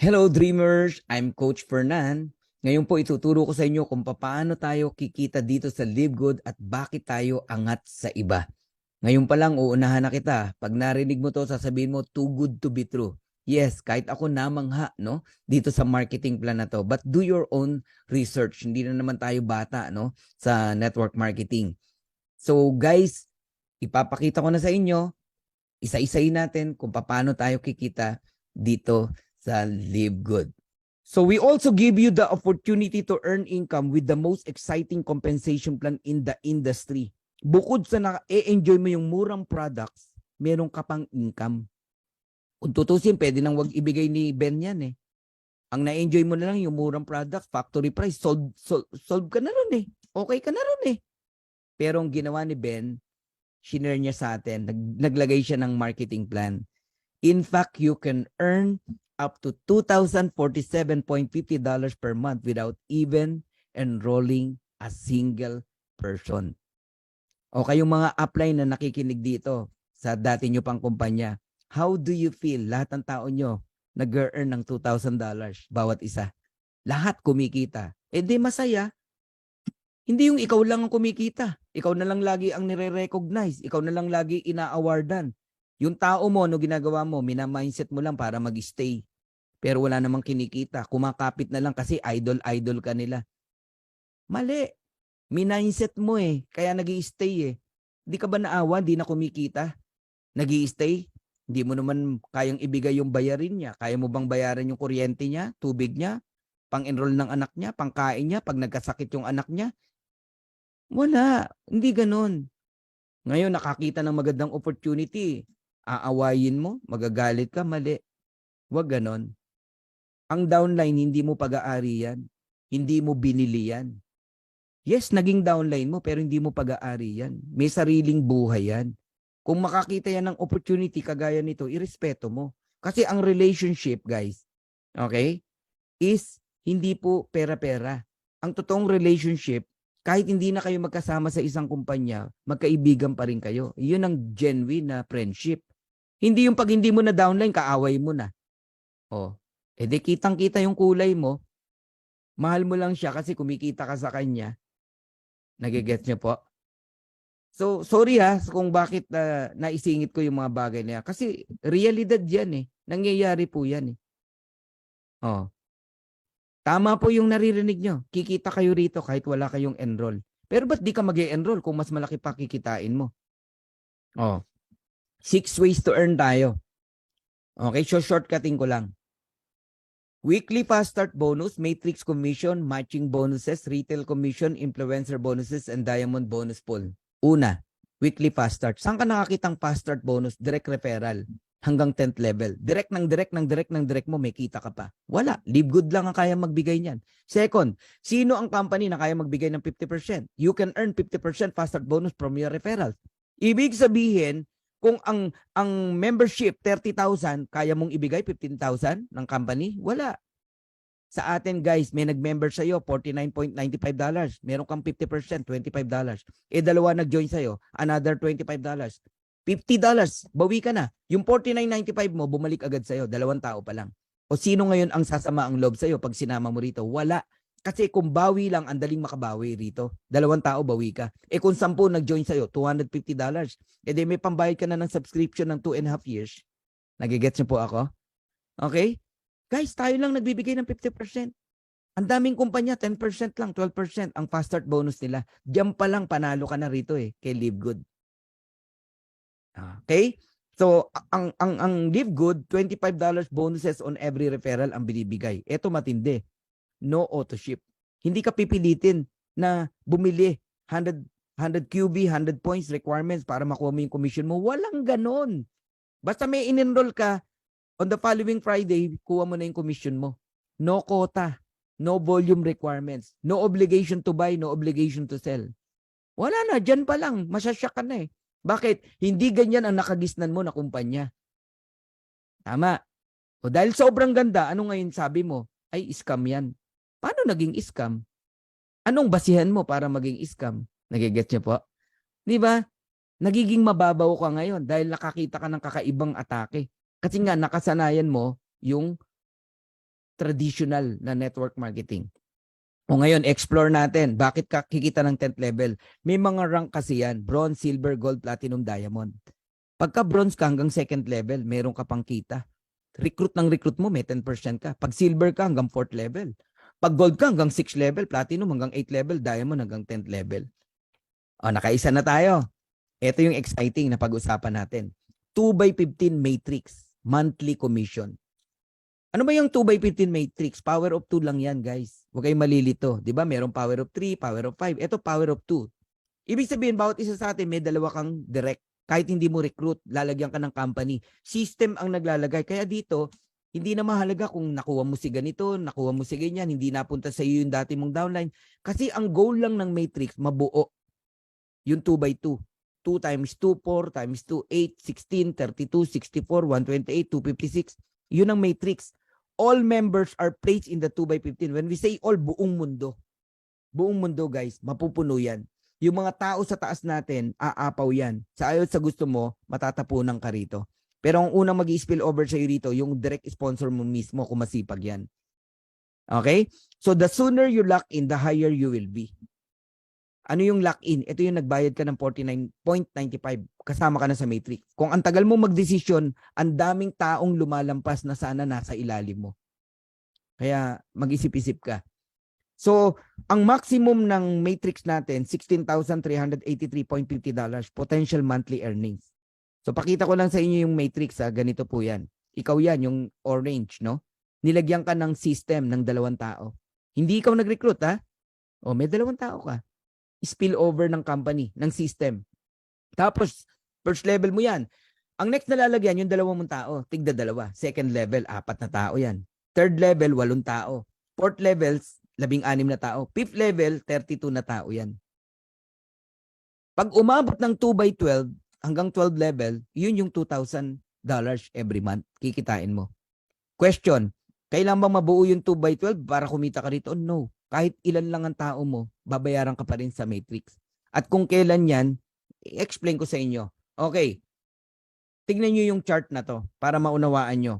Hello Dreamers! I'm Coach Fernan. Ngayon po ituturo ko sa inyo kung paano tayo kikita dito sa Live Good at bakit tayo angat sa iba. Ngayon pa lang uunahan na kita. Pag narinig mo to, sasabihin mo too good to be true. Yes, kahit ako namangha no dito sa marketing plan na to. But do your own research. Hindi na naman tayo bata no sa network marketing. So guys, ipapakita ko na sa inyo, isa-isayin natin kung paano tayo kikita dito sa Live Good. So we also give you the opportunity to earn income with the most exciting compensation plan in the industry. Bukod sa na-enjoy mo yung murang products, meron ka pang income. Kung tutusin, pwede nang wag ibigay ni Ben yan eh. Ang na-enjoy mo na lang yung murang products, factory price, solve ka na ron eh. Okay ka na ron eh. Pero ang ginawa ni Ben, shinare niya sa atin, naglagay siya ng marketing plan. In fact, you can earn up to $2,047.50 per month without even enrolling a single person. O kayong mga upline na nakikinig dito sa dati nyo pang kumpanya, how do you feel? Lahat ng tao nyo nag-earn ng $2,000 bawat isa. Lahat kumikita. Eh di masaya. Hindi yung ikaw lang ang kumikita. Ikaw na lang lagi ang nire-recognize. Ikaw na lang lagi ina-awardan. Yung tao mo, ano ginagawa mo, mina-mindset mo lang para mag-stay. Pero wala namang kinikita. Kumakapit na lang kasi idol-idol ka nila. Mali. Mindset mo eh. Kaya nag-i-stay eh. Di ka ba naawa? Di na kumikita? Nag-i-stay? Hindi mo naman kayang ibigay yung bayarin niya. Kaya mo bang bayaran yung kuryente niya, tubig niya, pang-enroll ng anak niya, pangkain niya, pag nagkasakit yung anak niya? Wala. Hindi ganun. Ngayon, nakakita ng magandang opportunity. Aawayin mo, magagalit ka, mali. Huwag ganon. Ang downline, hindi mo pag-aari yan. Hindi mo binili yan. Yes, naging downline mo, pero hindi mo pag-aari yan. May sariling buhay yan. Kung makakita yan ng opportunity kagaya nito, irespeto mo. Kasi ang relationship, guys, okay, is hindi po pera-pera. Ang totoong relationship, kahit hindi na kayo magkasama sa isang kumpanya, magkaibigan pa rin kayo. Yun ang genuine na friendship. Hindi yung pag hindi mo na downline, kaaway mo na. Oh, edi kitang-kita yung kulay mo, mahal mo lang siya kasi kumikita ka sa kanya. Nagigets niyo po? So, sorry ha kung bakit naisingit ko yung mga bagay na yan. Kasi realidad yan eh. Nangyayari po yan eh. Oh. Tama po yung naririnig nyo. Kikita kayo rito kahit wala kayong enroll. Pero ba't di ka mag-e-enroll kung mas malaki pa kikitain mo? Oh. 6 ways to earn tayo. Okay, so shortcutting ko lang. Weekly fast start bonus, matrix commission, matching bonuses, retail commission, influencer bonuses, and diamond bonus pool. Una, weekly fast start. Saan ka nakakitang fast start bonus? Direct referral hanggang 10th level. Direct mo, may kita ka pa. Wala. Live Good lang ang kaya magbigay niyan. Second, sino ang company na kaya magbigay ng 50%? You can earn 50% fast start bonus from your referrals. Ibig sabihin, kung ang membership 30,000, kaya mong ibigay 15,000 ng company? Wala. Sa atin guys, may nag-member sa iyo $49.95. Meron kang 50%, $25. Eh dalawa nag-join sa iyo, another $25. $50, bawi ka na. Yung 49.95 mo, bumalik agad sa iyo, dalawang tao pa lang. O sino ngayon ang sasama ang loob sa iyo pag sinama mo rito? Wala. Kasi kung bawi lang, ang daling makabawi rito. Dalawang tao, bawi ka. Eh kung 10 nag-join sa'yo, $250. Eh di may pambayad ka na ng subscription ng 2.5 years. Nagigets niyo po ako? Okay? Guys, tayo lang nagbibigay ng 50%. Ang daming kumpanya, 10% lang, 12% ang fast start bonus nila. Diyan pa lang, panalo ka na rito eh, kay Live Good. Okay? So, ang Live Good, $25 bonuses on every referral ang binibigay. Ito matindi. No auto ship. Hindi ka pipilitin na bumili 100 QB, 100 points requirements para makuha mo yung commission mo. Walang ganon. Basta may in-enroll ka, on the following Friday, kuha mo na yung commission mo. No quota, no volume requirements, no obligation to buy, no obligation to sell. Wala na, dyan pa lang, masyasyak ka na eh. Bakit? Hindi ganyan ang nakagisnan mo na kumpanya. Tama. O dahil sobrang ganda, ano ngayon sabi mo? Ay, scam yan. Paano naging scam? Anong basihan mo para maging scam? Nagigets niyo po? Di ba? Nagiging mababaw ka ngayon dahil nakakita ka ng kakaibang atake. Kasi nga, nakasanayan mo yung traditional na network marketing. O ngayon, explore natin. Bakit ka kikita ng 10th level? May mga rank kasi yan. Bronze, silver, gold, platinum, diamond. Pagka bronze ka hanggang 2nd level, meron ka pang kita. Recruit mo, may 10% ka. Pag silver ka hanggang 4th level. Pag gold ka hanggang 6th level, platinum hanggang 8th level, diamond hanggang 10th level. O, nakaisa na tayo. Ito yung exciting na pag-usapan natin. 2x15 matrix, monthly commission. Ano ba yung 2x15 matrix? Power of 2 lang yan, guys. Huwag kayong malilito. Di ba? Merong power of 3, power of 5. Ito, power of 2. Ibig sabihin, bawat isa sa atin, may dalawa kang direct. Kahit hindi mo recruit, lalagyan ka ng company. System ang naglalagay. Kaya dito, hindi na mahalaga kung nakuha mo si ganito, nakuha mo si ganyan, hindi napunta sa iyo yung dati mong downline. Kasi ang goal lang ng matrix, mabuo. Yung 2x2. 2 times 2, 4 times 2, 8, 16, 32, 64, 128, 256. Yun ang matrix. All members are placed in the 2x15. When we say all, buong mundo. Buong mundo, guys, mapupuno yan. Yung mga tao sa taas natin, aapaw yan. Sa ayaw sa gusto mo, matatapunan ka rito. Pero ang unang mag-i-spill over sa'yo rito, yung direct sponsor mo mismo, kung masipag yan. Okay? So the sooner you lock in, the higher you will be. Ano yung lock-in? Ito yung nagbayad ka ng 49.95. Kasama ka na sa matrix. Kung ang tagal mo magdesisyon, ang daming taong lumalampas na sana nasa ilalim mo. Kaya mag-isip-isip ka. So, ang maximum ng matrix natin, $16,383.50 potential monthly earnings. So, pakita ko lang sa inyo yung matrix. Ganito po yan. Ikaw yan, yung orange, no? Nilagyan ka ng system ng 2 tao. Hindi ikaw nag-recruit, ha? O, may 2 tao ka. Spill over ng company, ng system. Tapos, first level mo yan. Ang next na lalagyan, yung 2 mong tao, tigda 2. Second level, 4 na tao yan. Third level, 8 tao. Fourth level, 16 na tao. Fifth level, 32 na tao yan. Pag umabot ng 2x12 hanggang 12 level, yun yung $2,000 every month. Kikitain mo. Question, kailan bang mabuo yung 2x12 para kumita ka rito? No. Kahit ilan lang ang tao mo, babayaran ka pa rin sa matrix. At kung kailan yan, i-explain ko sa inyo. Okay, tignan nyo yung chart na to para maunawaan nyo.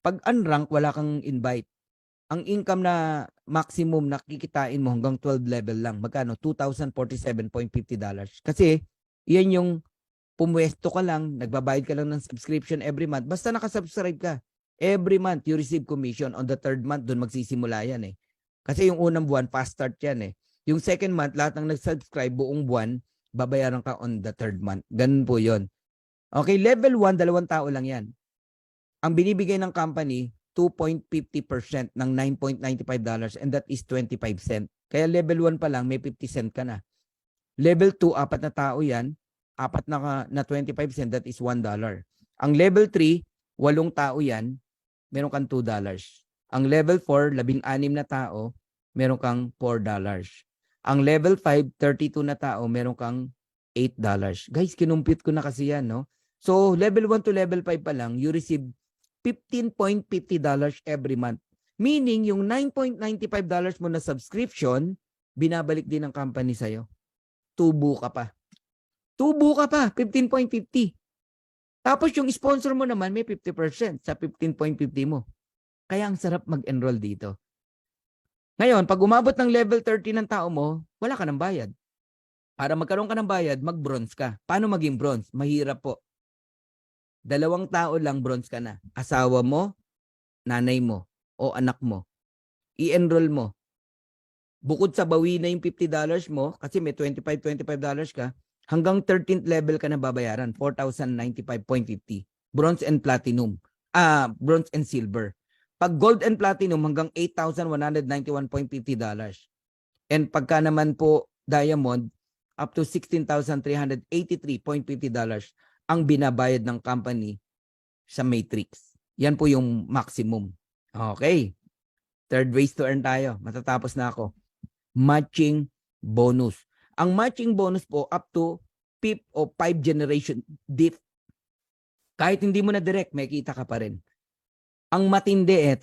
Pag unrank, wala kang invite. Ang income na maximum na kikitain mo hanggang 12 level lang. Magkano? $2,047.50. Kasi, yan yung pumwesto ka lang, nagbabayad ka lang ng subscription every month. Basta nakasubscribe ka. Every month, you receive commission. On the 3rd month, doon magsisimula yan eh. Kasi yung unang buwan, fast start yan eh. Yung 2nd month, lahat ng nag-subscribe buong buwan, babayaran ka on the 3rd month. Ganun po yon. Okay, level 1, 2 tao lang yan. Ang binibigay ng company, 2.50% ng $9.95 and that is 25 cent. Kaya level 1 pa lang, may 50 cent ka na. Level 2, 4 na tao yan. 4 na 25 cent, that is $1. Ang level 3, 8 tao yan, meron kang $2. Ang level 4, 16 na tao, meron kang $4. Ang level 5, 32 na tao, meron kang $8. Guys, kinumpute ko na kasi yan, no? So, level 1 to level 5 pa lang, you receive $15.50 every month. Meaning, yung $9.95 mo na subscription, binabalik din ng company sa'yo. Tubo ka pa. 15.50. Tapos yung sponsor mo naman, may 50% sa 15.50 mo. Kaya ang sarap mag-enroll dito. Ngayon, pag umabot ng level 30 ng tao mo, wala ka ng bayad. Para magkaroon ka ng bayad, mag-bronze ka. Paano maging bronze? Mahirap po. 2 tao lang bronze ka na. Asawa mo, nanay mo, o anak mo. I-enroll mo. Bukod sa bawi na yung $50 mo, kasi may $25 ka, hanggang 13th level ka na babayaran, $4,095.50. Bronze and platinum. Bronze and silver. Pag gold and platinum, hanggang $8,191.50. And pagka naman po diamond, up to $16,383.50 ang binabayad ng company sa matrix. Yan po yung maximum. Okay. Third ways to earn tayo. Matatapos na ako. Matching bonus. Ang matching bonus po up to 5th o 5 generation diff. Kahit hindi mo na direct, may kita ka pa rin. Ang matindi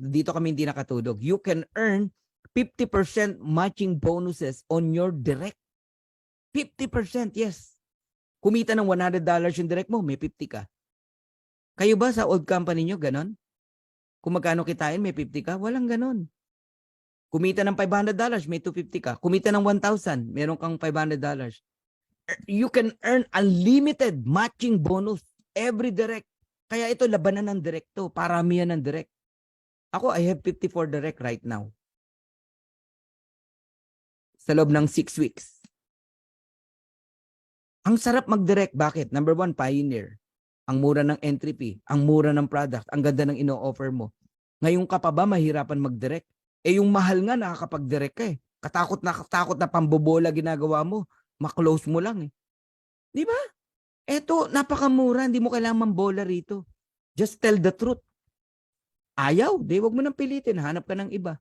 dito kami hindi nakatulog. You can earn 50% matching bonuses on your direct. 50%, yes. Kumita ng $100 yung direct mo, may 50 ka. Kayo ba sa old company nyo, ganon? Kung magkano kitain, may 50 ka. Walang ganon. Kumita ng $500, may 250 ka. Kumita ng 1,000, meron kang $500. You can earn unlimited matching bonus every direct. Kaya ito, labanan ng direct to. Paramihan ng direct. Ako, I have 54 direct right now. Sa loob ng 6 weeks. Ang sarap mag-direct. Bakit? Number 1, pioneer. Ang mura ng entry fee. Ang mura ng product. Ang ganda ng ino-offer mo. Ngayon ka pa ba mahirapan mag-direct? Eh yung mahal nga nakakapag-direct ka eh. Katakot na pambobola ginagawa mo. Ma-close mo lang eh. Di ba? Eto, napakamura. Hindi mo kailangan mambola rito. Just tell the truth. Ayaw. Di, wag mo nang pilitin. Hanap ka ng iba.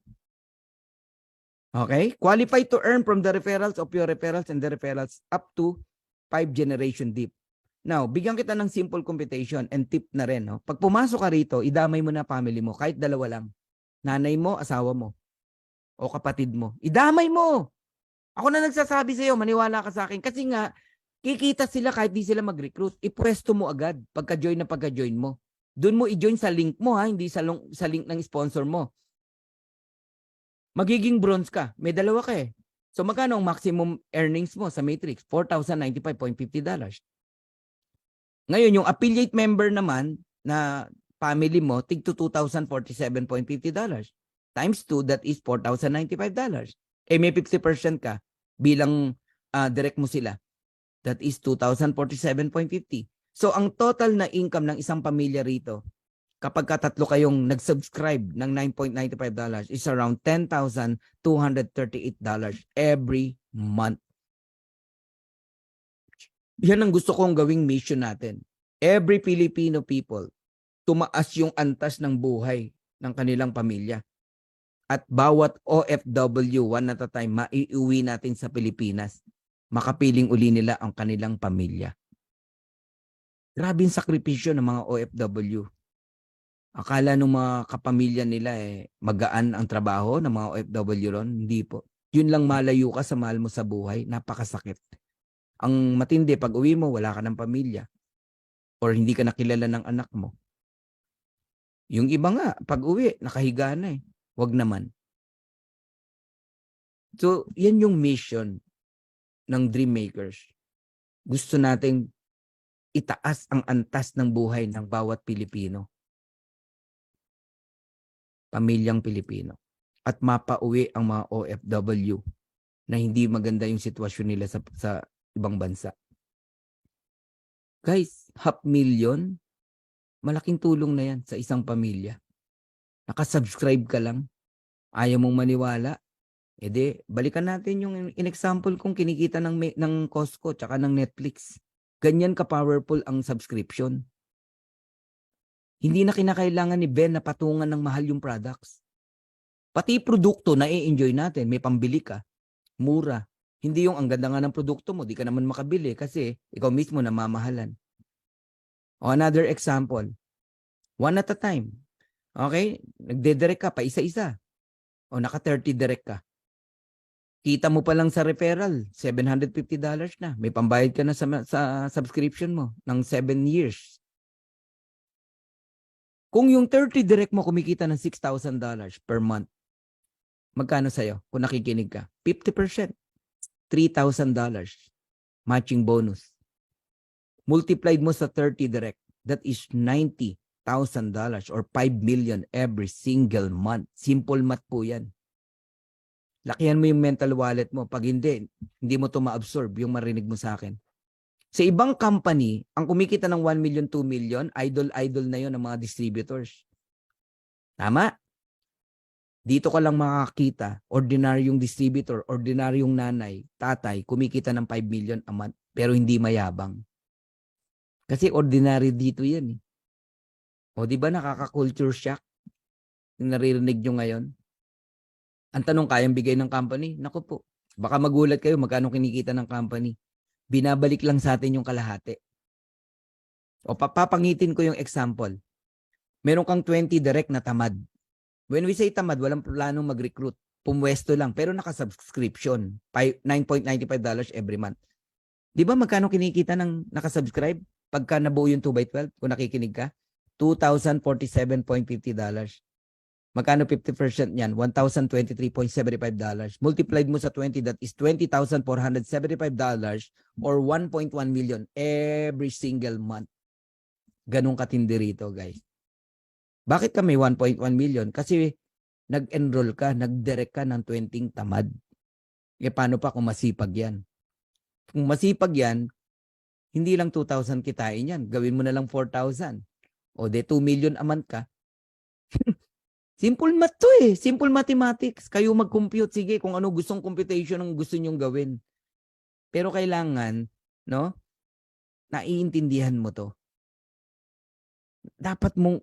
Okay? Qualified to earn from the referrals of your referrals and the referrals up to 5 generation deep. Now, bigyan kita ng simple computation and tip na rin. No? Pag pumasok ka rito, idamay mo na family mo. Kahit dalawa lang. Nanay mo, asawa mo. O kapatid mo. Idamay mo! Ako na nagsasabi sa'yo, maniwala ka sa akin. Kasi nga, kikita sila kahit di sila mag-recruit. Ipwesto mo agad pagka-join na pagka-join mo. Doon mo i-join sa link mo ha, hindi sa link ng sponsor mo. Magiging bronze ka. May dalawa ka eh. So magkano ang maximum earnings mo sa Matrix? $4,095.50. Ngayon, yung affiliate member naman na family mo, tig to $2,047.50. Times 2, that is $4,095. Eh may 50% ka bilang direct mo sila. That is $2,047.50. So ang total na income ng isang pamilya rito, kapag katatlo kayong nag-subscribe ng $9.95 is around $10,238 every month. Yan ang gusto kong gawing mission natin. Every Filipino people, tumaas yung antas ng buhay ng kanilang pamilya. At bawat OFW, one at a time, maiuwi natin sa Pilipinas. Makapiling uli nila ang kanilang pamilya. Grabe yung sakripisyo ng mga OFW. Akala ng mga kapamilya nila magaan ang trabaho ng mga OFW ron. Hindi po. Yun lang malayo ka sa mahal mo sa buhay. Napakasakit. Ang matindi, pag uwi mo, wala ka ng pamilya. Or hindi ka nakilala ng anak mo. Yung iba nga, pag uwi, nakahiga na eh. Wag naman. So, yan yung mission ng Dream Makers. Gusto nating itaas ang antas ng buhay ng bawat Pilipino. Pamilyang Pilipino. At mapauwi ang mga OFW na hindi maganda yung sitwasyon nila sa ibang bansa. Guys, $500,000, malaking tulong na yan sa isang pamilya. Nakasubscribe ka lang, ayaw mong maniwala, edi balikan natin yung in-example kong kinikita ng Costco tsaka ng Netflix. Ganyan ka-powerful ang subscription. Hindi na kinakailangan ni Ben na patungan ng mahal yung products. Pati produkto na i-enjoy natin, may pambili ka, mura. Hindi yung ang ganda nga ng produkto mo, di ka naman makabili kasi ikaw mismo namamahalan. O another example, one at a time. Okay? Nagde-direct ka pa isa-isa. O naka-30 direct ka. Kita mo pa lang sa referral, $750 na. May pambayad ka na sa subscription mo ng 7 years. Kung yung 30 direct mo kumikita ng $6,000 per month, magkano sa'yo kung nakikinig ka? 50%. $3,000 matching bonus. Multiplied mo sa 30 direct, that is $90,000 or 5 million every single month. Simple math po yan. Lakihan mo yung mental wallet mo. Pag hindi mo to ma-absorb yung marinig mo sa akin. Sa ibang company, ang kumikita ng 1 million, 2 million, idol na yon ng mga distributors. Tama? Dito ka lang makakita, ordinaryong distributor, ordinaryong nanay, tatay, kumikita ng 5 million a month, pero hindi mayabang. Kasi ordinary dito yan eh. O di ba nakaka-culture shock? Yung naririnig nyo ngayon? Ang tanong, kayang bigay ng company? Naku po, baka magulat kayo magkano kinikita ng company. Binabalik lang sa atin yung kalahati. O papangitin ko yung example. Meron kang 20 direct na tamad. When we say tamad, walang planong mag-recruit. Pumwesto lang, pero naka-subscription. $9.95 every month. Di ba magkano kinikita ng naka-subscribe? Pagka nabuo yung 2x12, kung nakikinig ka, $2,047.50. Magkano 50% niyan? $1,023.75. Multiplied mo sa 20, that is $20,475 or 1.1 million every single month. Ganun katindi rito, guys. Bakit ka may 1.1 million? Kasi nag-enroll ka, nag-direct ka ng 20 tamad. E paano pa kung masipag yan? Kung masipag yan, hindi lang 2,000 kitain yan. Gawin mo na lang 4,000. O de 2 million a month ka. Simple math to eh. Simple mathematics. Kayo mag-compute. Sige, kung ano gustong computation ang gusto nyong gawin. Pero kailangan, no? Naiintindihan mo to. Dapat mong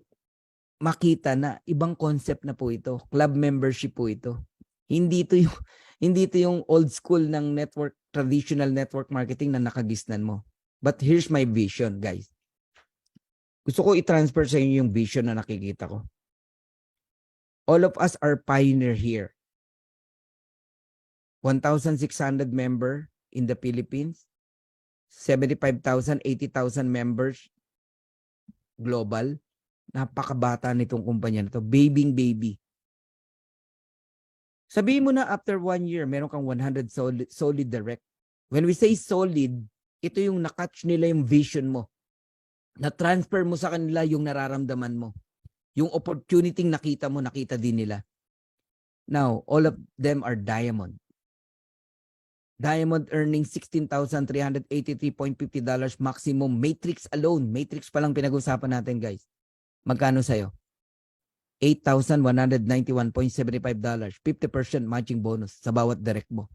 makita na ibang concept na po ito. Club membership po ito. Hindi ito yung old school ng network, traditional network marketing na nakagisnan mo. But here's my vision, guys. Gusto ko i-transfer sa inyo yung vision na nakikita ko. All of us are pioneer here. 1,600 member in the Philippines. 75,000, 80,000 members global. Napakabata nitong kumpanya na to. Baby. Sabihin mo na after 1 year, meron kang 100 solid direct. When we say solid, ito yung nakatch nila yung vision mo. Na-transfer mo sa kanila yung nararamdaman mo. Yung opportunity nakita mo, nakita din nila. Now, all of them are diamond. Diamond earning $16,383.50 maximum. Matrix alone. Matrix pa lang pinag-usapan natin, guys. Magkano sa'yo? $8,191.75. 50% matching bonus sa bawat direct mo.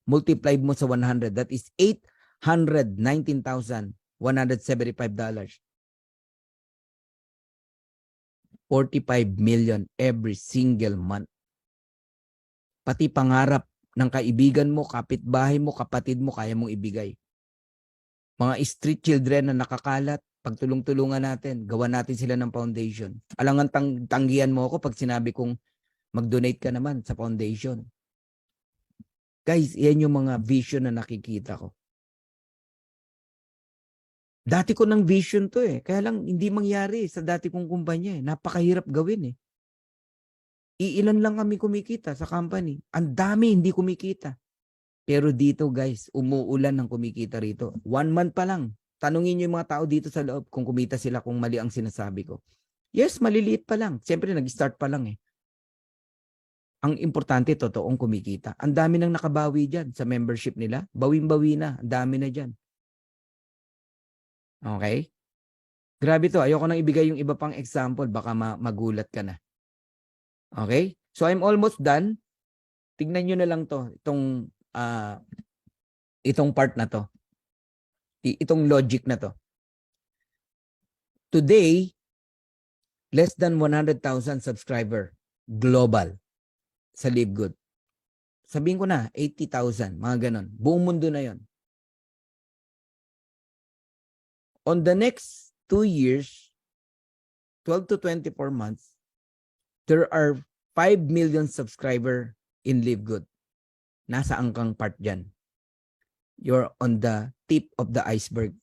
Multiply mo sa 100. That is $819,175. 45 million every single month. Pati pangarap ng kaibigan mo, kapitbahay mo, kapatid mo, kaya mong ibigay. Mga street children na nakakalat, pagtulong-tulungan natin, gawa natin sila ng foundation. Alangan tanggihan mo ako pag sinabi kong mag-donate ka naman sa foundation. Guys, yan yung mga vision na nakikita ko. Dati ko ng vision to eh. Kaya lang hindi mangyari sa dati kong kumpanya eh. Napakahirap gawin eh. Iilan lang kami kumikita sa company. Ang dami hindi kumikita. Pero dito guys, umuulan ng kumikita rito. 1 month pa lang. Tanungin nyo yung mga tao dito sa loob kung kumita sila kung mali ang sinasabi ko. Yes, maliliit pa lang. Siyempre nag-start pa lang eh. Ang importante, totoong kumikita. Ang dami nang nakabawi dyan sa membership nila. Bawing-bawi na. Ang dami na dyan. Okay? Grabe to. Ayoko nang ibigay yung iba pang example. Baka magulat ka na. Okay? So I'm almost done. Tignan nyo na lang to. Itong part na to. Itong logic na to. Today, less than 100,000 subscriber global sa LiveGood. Sabihin ko na, 80,000, mga ganon. Buong mundo na yon. On the next 2 years, 12 to 24 months, there are 5 million subscriber in LiveGood. Nasaan kang part dyan? You're on the tip of the iceberg.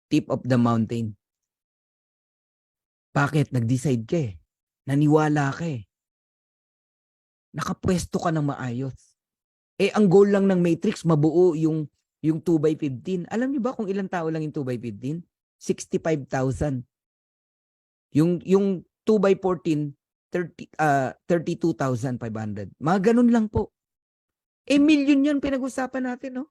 Tip of the mountain. Bakit? Nag-decide ka eh. Naniwala ka eh. Nakapwesto ka ng maayos. Eh, ang goal lang ng Matrix, mabuo yung 2x15. Alam niyo ba kung ilang tao lang yung 2x15? 65,000. Yung 2x14, 32,500. Mga ganun lang po. Eh, million yan pinag-usapan natin, no?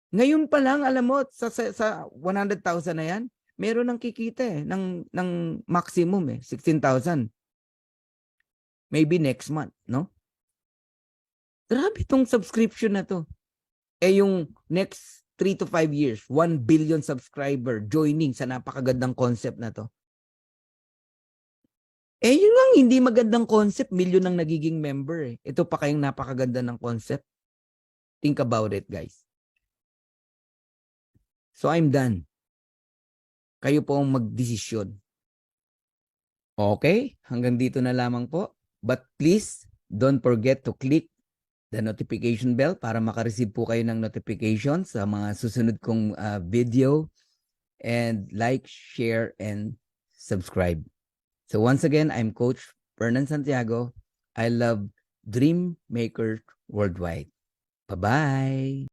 Ngayon pa lang, alam mo, sa 100,000 na yan, meron nang kikita eh, ng maximum eh, 16,000. Maybe next month, no? Grabe tong subscription na to. Eh yung next 3 to 5 years, 1 billion subscriber joining sa napakagandang concept na to. Eh yun lang, hindi magandang concept, million ang nagiging member eh. Ito pa kayong napakaganda ng concept. Think about it, guys. So I'm done. Kayo po ang magdesisyon. Okay? Hanggang dito na lamang po. But please, don't forget to click the notification bell para makareceive po kayo ng notification sa mga susunod kong video. And like, share, and subscribe. So once again, I'm Coach Fernan Santiago. I love Dream Maker Worldwide. Bye-bye.